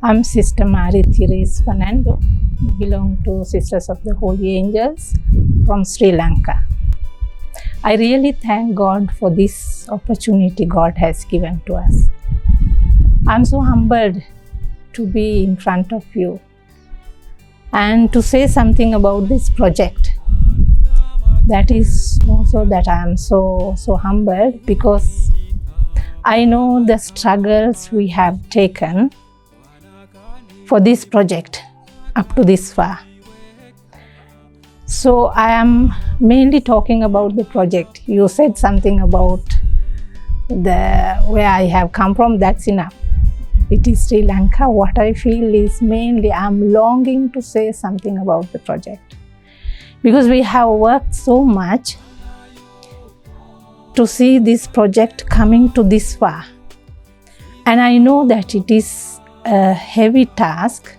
I'm Sister Mary Therese Fernando, belong to Sisters of the Holy Angels from Sri Lanka. I really thank God for this opportunity God has given to us. I'm so humbled to be in front of you and to say something about this project. That is also that I am so humbled, because I know the struggles we have taken for this project up to this far. So I am mainly talking about the project. You said something about where I have come from, that's enough. It is Sri Lanka. What I feel is mainly I'm longing to say something about the project, because we have worked so much to see this project coming to this far. And I know that it is a heavy task,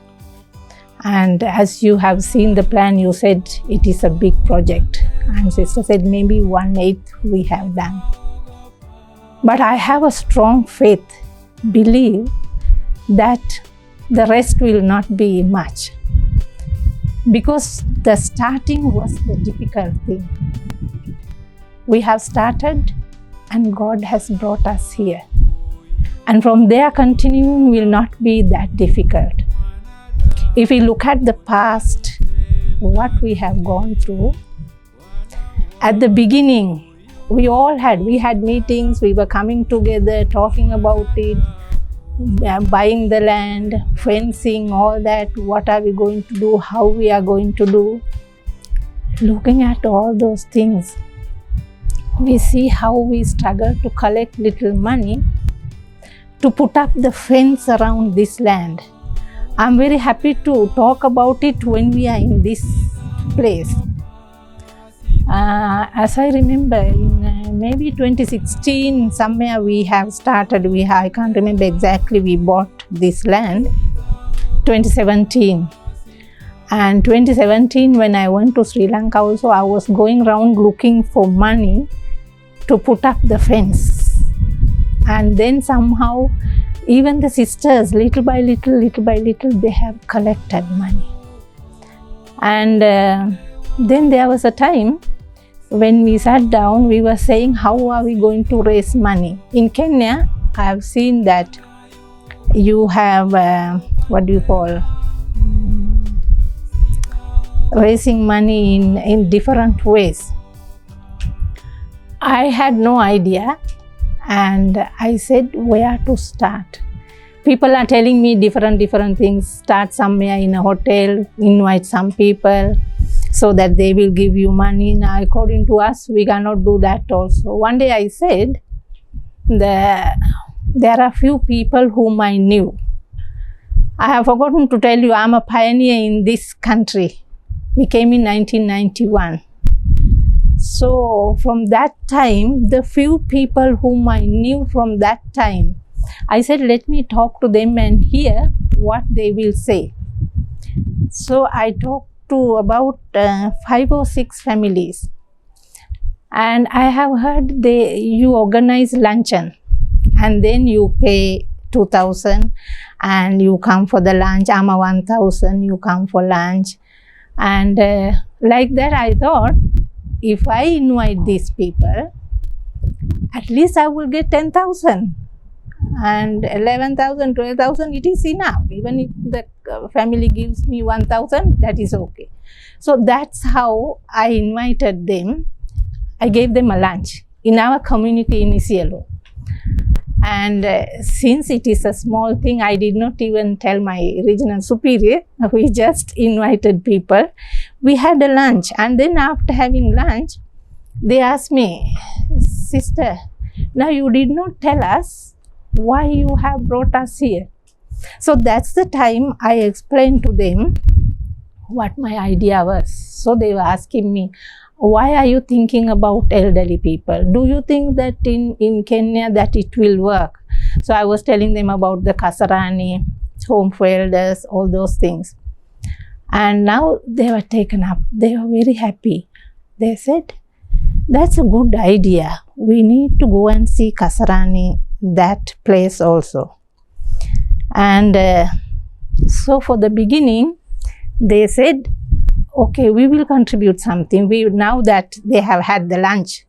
and as you have seen the plan, you said it is a big project, and Sister said maybe 1/8 we have done. But I have a strong faith, believe that the rest will not be much, because the starting was the difficult thing. We have started and God has brought us here. And from there, continuing will not be that difficult. If we look at the past, what we have gone through, at the beginning, we had meetings, we were coming together, talking about it, buying the land, fencing, all that, what are we going to do, how we are going to do. Looking at all those things, we see how we struggle to collect little money to put up the fence around this land. I'm very happy to talk about it when we are in this place. As I remember, in maybe 2016, somewhere we have started, I can't remember exactly, we bought this land, 2017. And 2017, when I went to Sri Lanka also, I was going around looking for money to put up the fence. And then somehow, even the sisters, little by little, they have collected money. And then there was a time when we sat down, we were saying, how are we going to raise money? In Kenya, I have seen that you have, raising money in different ways. I had no idea. And I said, where to start? People are telling me different things. Start somewhere in a hotel, invite some people so that they will give you money. Now, according to us, we cannot do that also. One day I said, there are few people whom I knew. I have forgotten to tell you, I'm a pioneer in this country. We came in 1991. So from that time, the few people whom I knew from that time, I said, let me talk to them and hear what they will say. So I talked to about 5 or 6 families. And I have heard you organize luncheon, and then you pay 2,000 and you come for the lunch, Ama 1,000, you come for lunch. And like that, I thought, if I invite these people, at least I will get 10,000 and 11,000, 12,000, it is enough. Even if the family gives me 1,000, that is okay. So that's how I invited them. I gave them a lunch in our community in Isiolo. And since it is a small thing, I did not even tell my regional superior. We just invited people. We had a lunch, and then after having lunch, they asked me, Sister, now you did not tell us why you have brought us here. So that's the time I explained to them what my idea was. So they were asking me, why are you thinking about elderly people? Do you think that in Kenya that it will work? So I was telling them about the Kasarani, home for elders, all those things. And now they were taken up. They were very happy. They said, that's a good idea. We need to go and see Kasarani that place also. And so for the beginning, they said, okay, we will contribute something. Now that they have had the lunch,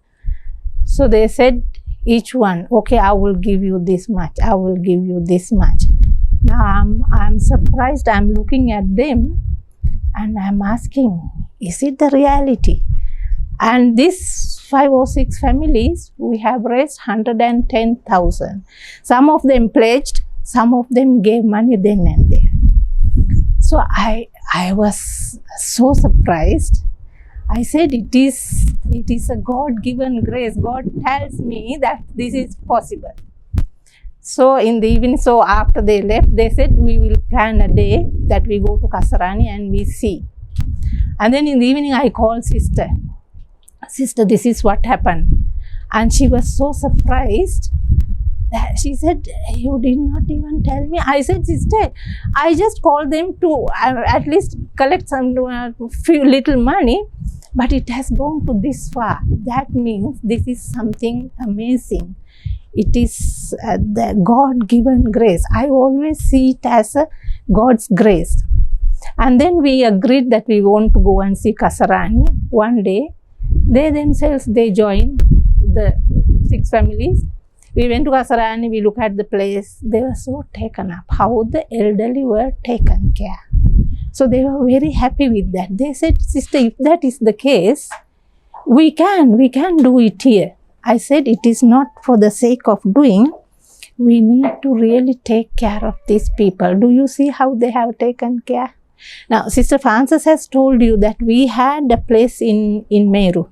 so they said each one, okay, I will give you this much, I will give you this much. Now I'm surprised. I'm looking at them and I'm asking, is it the reality? And these 5 or 6 families, we have raised 110,000. Some of them pledged, some of them gave money then and there. So I was so surprised. I said, it is a God-given grace. God tells me that this is possible. So in the evening, so after they left, they said, we will plan a day that we go to Kasarani and we see. And then in the evening, I called sister. Sister, this is what happened. And she was so surprised that she said, you did not even tell me. I said, sister, I just called them to at least collect some few little money, but it has gone to this far. That means this is something amazing. It is the God-given grace. I always see it as a God's grace. And then we agreed that we want to go and see Kasarani one day. They themselves, they joined the 6 families. We went to Kasarani, we looked at the place. They were so taken up, how the elderly were taken care. So they were very happy with that. They said, sister, if that is the case, we can do it here. I said, it is not for the sake of doing. We need to really take care of these people. Do you see how they have taken care? Now, Sister Frances has told you that we had a place in Meru.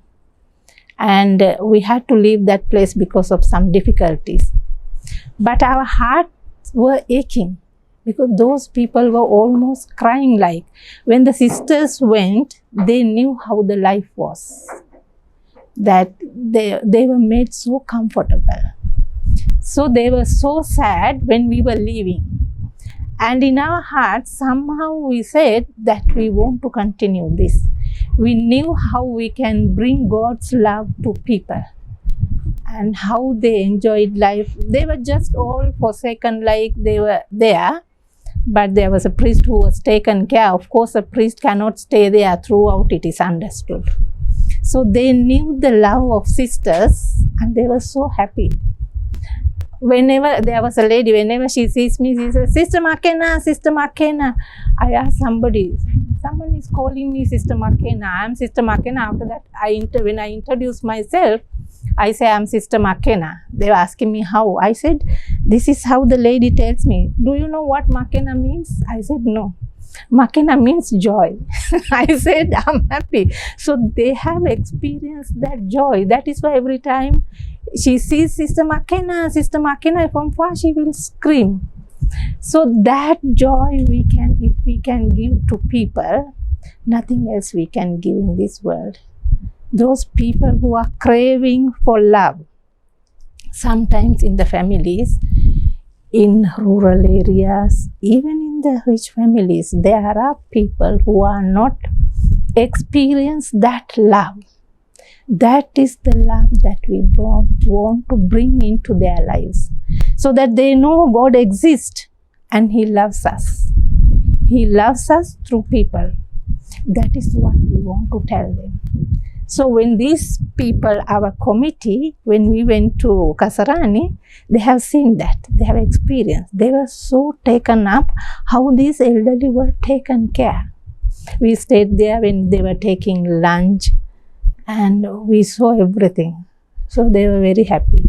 And we had to leave that place because of some difficulties. But our hearts were aching because those people were almost crying. Like when the sisters went, they knew how the life was. That they were made so comfortable. So they were so sad when we were leaving. And in our hearts, somehow we said that we want to continue this. We knew how we can bring God's love to people and how they enjoyed life. They were just all forsaken, like they were there, but there was a priest who was taken care. Of course, a priest cannot stay there throughout, it is understood. So they knew the love of sisters and they were so happy. Whenever there was a lady, whenever she sees me, she says, Sister Makena, Sister Makena. I asked somebody, someone is calling me Sister Makena. I am Sister Makena. After that, when I introduce myself, I say I am Sister Makena. They were asking me how. I said, this is how the lady tells me. Do you know what Makena means? I said, no. Makena means joy. I said, I'm happy. So they have experienced that joy. That is why every time she sees Sister Makena from far, she will scream. So that joy if we can give to people, nothing else we can give in this world. Those people who are craving for love, sometimes in the families, in rural areas, even in the rich families, there are people who are not experience that love. That is the love that we want to bring into their lives, so that they know God exists and He loves us. He loves us through people. That is what we want to tell them. So when these people, our committee, when we went to Kasarani, they have seen that, they have experienced. They were so taken up how these elderly were taken care. We stayed there when they were taking lunch and we saw everything. So they were very happy.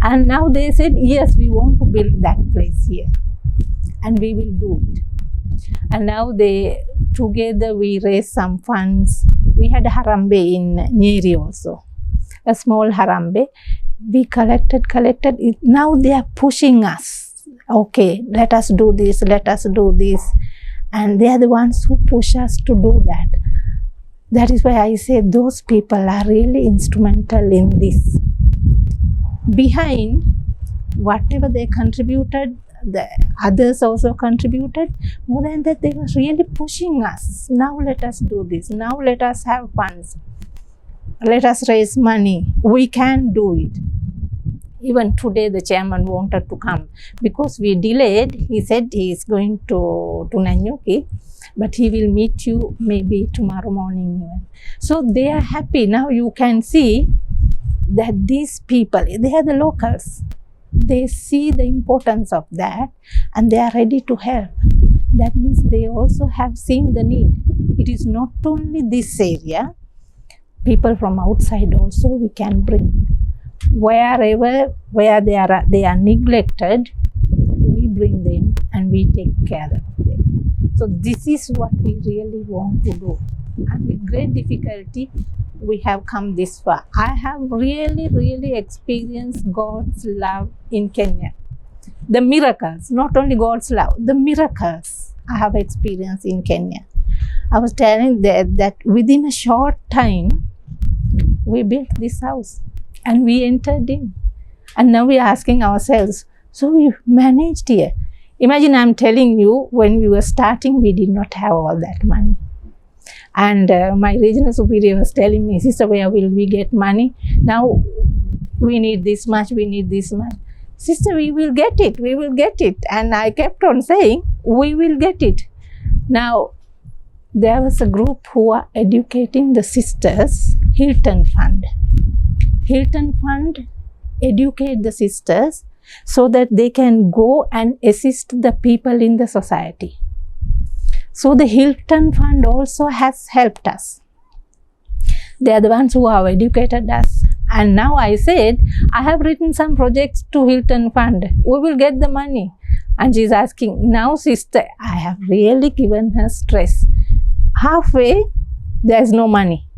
And now they said, yes, we want to build that place here and we will do it. And now together we raised some funds. We had a harambe in Nyeri also, a small harambe. We collected it. Now they are pushing us. Okay, let us do this, let us do this. And they are the ones who push us to do that. That is why I say those people are really instrumental in this. Behind whatever they contributed, the others also contributed. More than that, they were really pushing us. Now let us do this. Now let us have funds. Let us raise money. We can do it. Even today the chairman wanted to come because we delayed. He said he is going to Nanyuki, but he will meet you maybe tomorrow morning. So they are happy. Now you can see that these people, they are the locals. They see the importance of that and they are ready to help. That means they also have seen the need. It is not only this area, people from outside also we can bring. Wherever where they are neglected, we bring them and we take care of them. So this is what we really want to do. And with great difficulty, we have come this far. I have really experienced God's love in Kenya. The miracles, not only God's love, the miracles I have experienced in Kenya. I was telling that within a short time, we built this house and we entered in. And now we are asking ourselves, so we managed here. Imagine I'm telling you, when we were starting, we did not have all that money. And my regional superior was telling me, sister, where will we get money? Now we need this much, we need this much. Sister, we will get it, we will get it. And I kept on saying, we will get it. Now, there was a group who are educating the sisters, Hilton Fund. Hilton Fund educate the sisters so that they can go and assist the people in the society. So the Hilton Fund also has helped us. They are the ones who have educated us. And now I said, I have written some projects to Hilton Fund. We will get the money. And she's asking, now sister, I have really given her stress. Halfway, there is no money.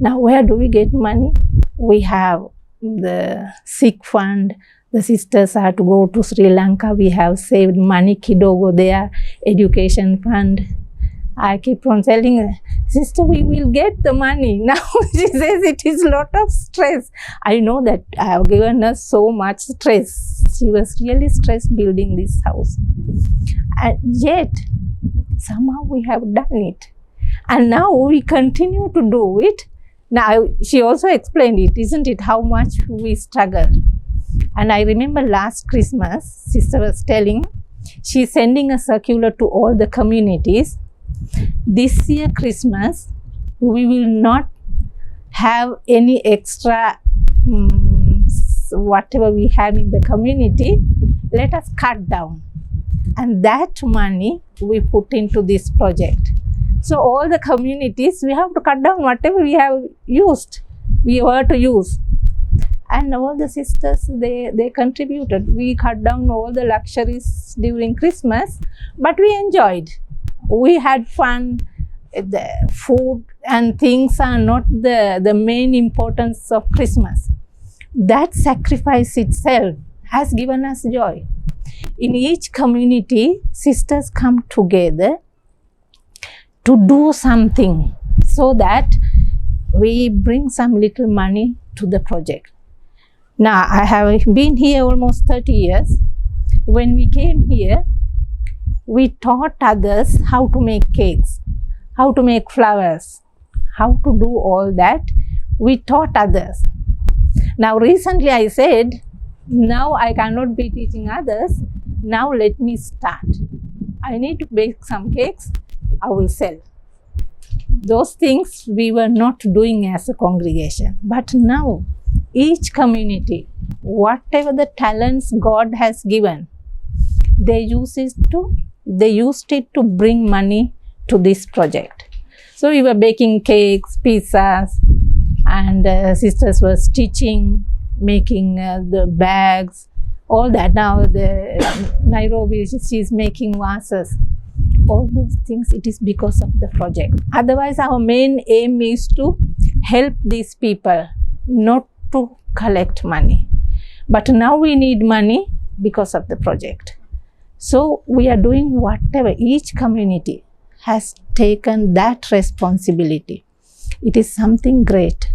Now where do we get money? We have the Sikh fund. The sisters are to go to Sri Lanka. We have saved money, kidogo there, education fund. I keep on telling her, sister, we will get the money. Now she says it is a lot of stress. I know that I have given her so much stress. She was really stressed building this house. And yet, somehow we have done it. And now we continue to do it. Now, she also explained it, isn't it, how much we struggled. And I remember last Christmas, sister was telling, she's sending a circular to all the communities. This year Christmas, we will not have any extra whatever we have in the community. Let us cut down. And that money we put into this project. So all the communities, we have to cut down whatever we have used, we were to use. And all the sisters, they contributed. We cut down all the luxuries during Christmas, but we enjoyed. We had fun. The food and things are not the main importance of Christmas. That sacrifice itself has given us joy. In each community, sisters come together to do something so that we bring some little money to the project. Now, I have been here almost 30 years. When we came here, we taught others how to make cakes, how to make flowers, how to do all that. We taught others. Now, recently I said, now I cannot be teaching others. Now let me start. I need to bake some cakes. I will sell. Those things we were not doing as a congregation. But now, each community, whatever the talents God has given, they used it to bring money to this project. So we were baking cakes, pizzas, and sisters were stitching, making the bags, all that. Now the Nairobi, she's making vases. All those things, it is because of the project. Otherwise, our main aim is to help these people, not to collect money. But now we need money because of the project. So we are doing whatever. Each community has taken that responsibility. It is something great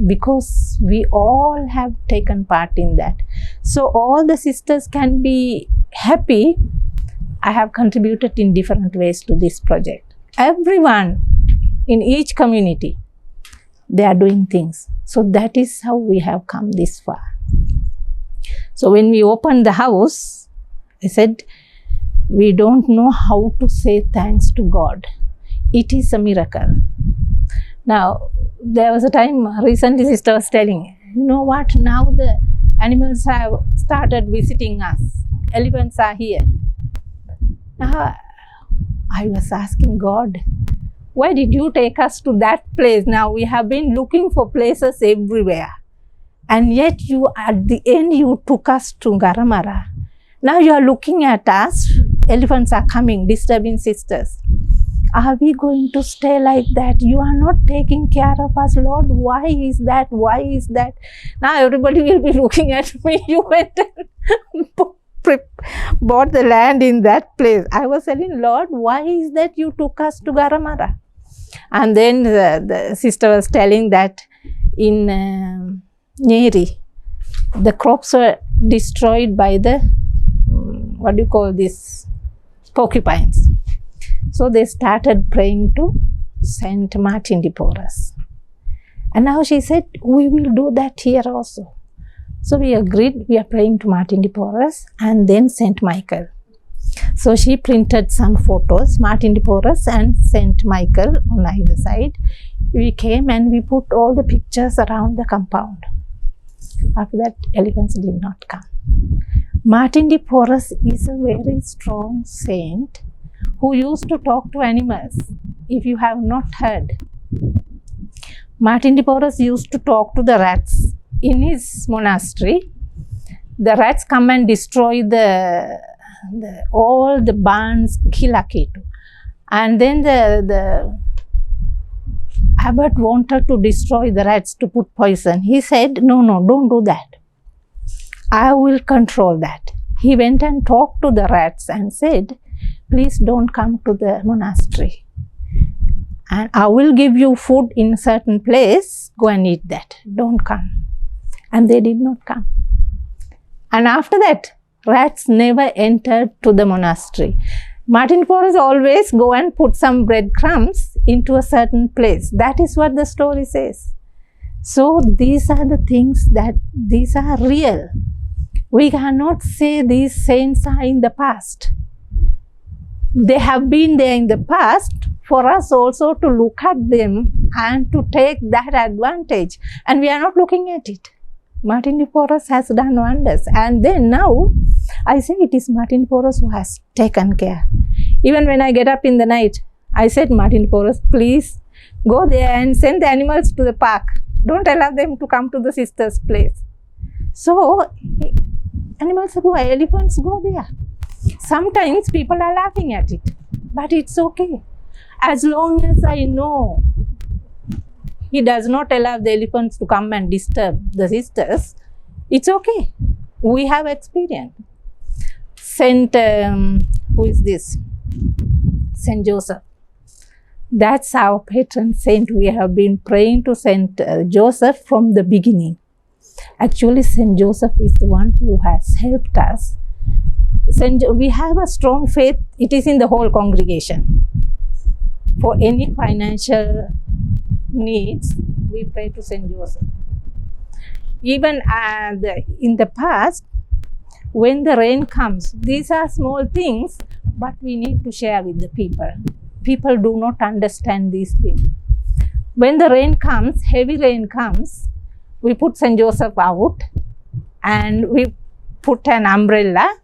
because we all have taken part in that. So all the sisters can be happy. I have contributed in different ways to this project. Everyone in each community, they are doing things. So that is how we have come this far. So when we opened the house, I said, we don't know how to say thanks to God. It is a miracle. Now, there was a time recently sister was telling, you know what, now the animals have started visiting us. Elephants are here. Now, I was asking God, why did you take us to that place? Now we have been looking for places everywhere. And yet you, at the end, you took us to Garamara. Now you are looking at us, elephants are coming, disturbing sisters. Are we going to stay like that? You are not taking care of us, Lord. Why is that? Why is that? Now everybody will be looking at me. You went and bought the land in that place. I was telling, Lord, why is that you took us to Garamara? And then the sister was telling that in Nyeri, the crops were destroyed by the, what do you call this, porcupines. So they started praying to Saint Martin de Porres. And now she said, we will do that here also. So we agreed, we are praying to Martin de Porres and then Saint Michael. So she printed some photos, Martin de Porres and Saint Michael on either side. We came and we put all the pictures around the compound. After that, elephants did not come. Martin de Porres is a very strong saint who used to talk to animals. If you have not heard, Martin de Porres used to talk to the rats. In his monastery, the rats come and destroy all the barns, Kilakitu. And then the abbot wanted to destroy the rats, to put poison. He said, no, don't do that. I will control that. He went and talked to the rats and said, please don't come to the monastery. And I will give you food in a certain place. Go and eat that. Don't come. And they did not come. And after that, rats never entered to the monastery. Martin Porres always go and put some breadcrumbs into a certain place. That is what the story says. So these are the things these are real. We cannot say these saints are in the past. They have been there in the past for us also to look at them and to take that advantage. And we are not looking at it. Martin de Porres has done wonders. And then now, I say it is Martin de Porres who has taken care. Even when I get up in the night, I said, Martin de Porres, please go there and send the animals to the park. Don't allow them to come to the sister's place. So, animals go, elephants go there. Sometimes people are laughing at it, but it's okay. As long as I know he does not allow the elephants to come and disturb the sisters, it's okay. We have experience. Saint, who is this? Saint Joseph. That's our patron saint. We have been praying to Saint Joseph from the beginning. Actually, Saint Joseph is the one who has helped us. We have a strong faith. It is in the whole congregation. For any financial needs, we pray to Saint Joseph. Even in the past, when the rain comes, these are small things, but we need to share with the people. People do not understand these things. When the rain comes, heavy rain comes, we put Saint Joseph out and we put an umbrella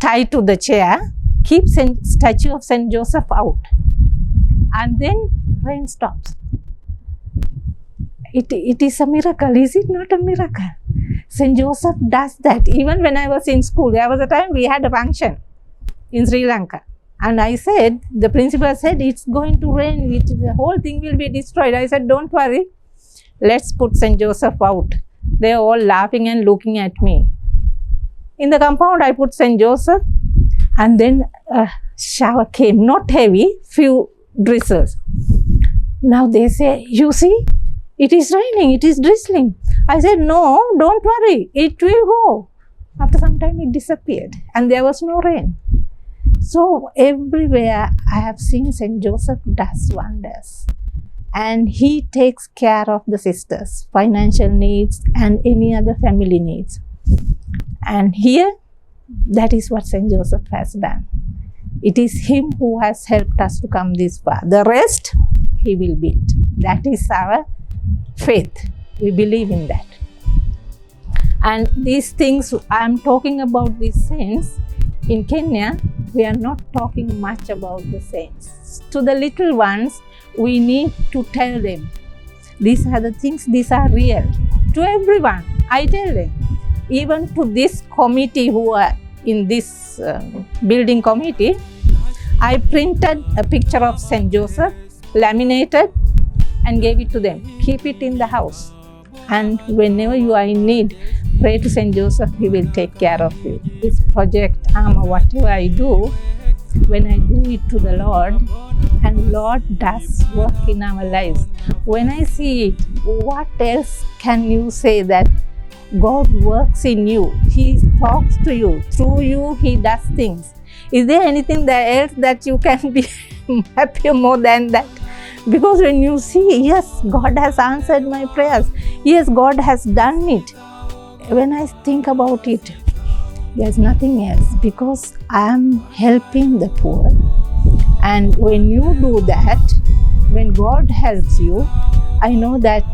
tied to the chair, keep statue of Saint Joseph out, and then rain stops. It is a miracle. Is it not a miracle? Saint Joseph does that. Even when I was in school, there was a time we had a function in Sri Lanka. And I said, the principal said, it's going to rain, the whole thing will be destroyed. I said, don't worry, let's put Saint Joseph out. They are all laughing and looking at me. In the compound, I put Saint Joseph, and then a shower came, not heavy, few drizzles. Now they say, you see, it is raining, it is drizzling. I said, no, don't worry, it will go. After some time, it disappeared, and there was no rain. So everywhere I have seen Saint Joseph does wonders, and he takes care of the sisters' financial needs and any other family needs. And here, that is what St. Joseph has done. It is him who has helped us to come this far. The rest, he will build. That is our faith. We believe in that. And these things, I am talking about these saints. In Kenya, we are not talking much about the saints. To the little ones, we need to tell them, these are the things, these are real. To everyone, I tell them. Even to this committee who are in this building committee, I printed a picture of St. Joseph, laminated, and gave it to them. Keep it in the house. And whenever you are in need, pray to St. Joseph, he will take care of you. This project, whatever I do, when I do it to the Lord, and Lord does work in our lives. When I see it, what else can you say that God works in you? He talks to you. Through you, he does things. Is there anything else that you can be happier more than that? Because when you see, yes, God has answered my prayers. Yes, God has done it. When I think about it, there's nothing else, because I am helping the poor. And when you do that, when God helps you, I know that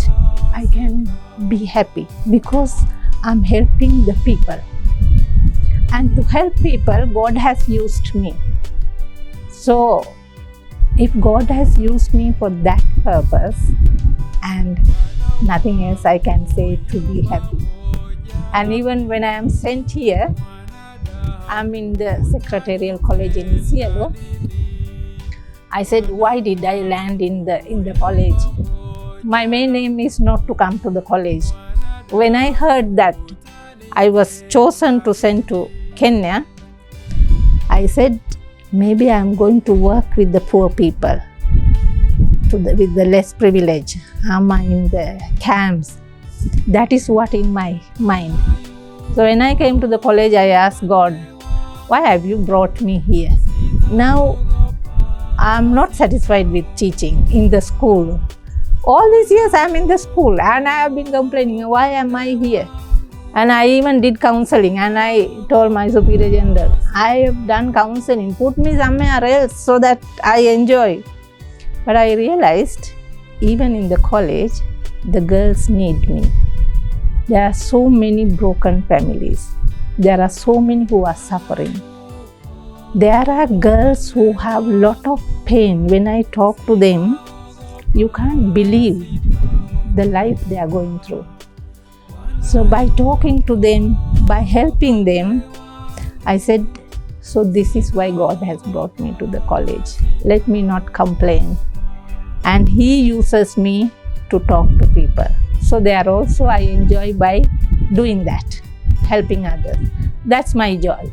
I can be happy because I'm helping the people. And to help people, God has used me. So, if God has used me for that purpose, and nothing else I can say to be happy. And even when I am sent here, I'm in the secretarial college in Isiolo. I said, why did I land in the college? My main aim is not to come to the college. When I heard that I was chosen to send to Kenya, I said, maybe I'm going to work with the poor people, with the less privileged. I'm in the camps. That is what in my mind. So when I came to the college, I asked God, why have you brought me here? Now, I'm not satisfied with teaching in the school. All these years I'm in the school and I have been complaining, why am I here? And I even did counseling, and I told my superior general, I have done counseling, put me somewhere else so that I enjoy. But I realized, even in the college, the girls need me. There are so many broken families. There are so many who are suffering. There are girls who have a lot of pain. When I talk to them, you can't believe the life they are going through. So by talking to them, by helping them, I said, so this is why God has brought me to the college. Let me not complain. And he uses me to talk to people. So there also I enjoy by doing that, helping others. That's my joy.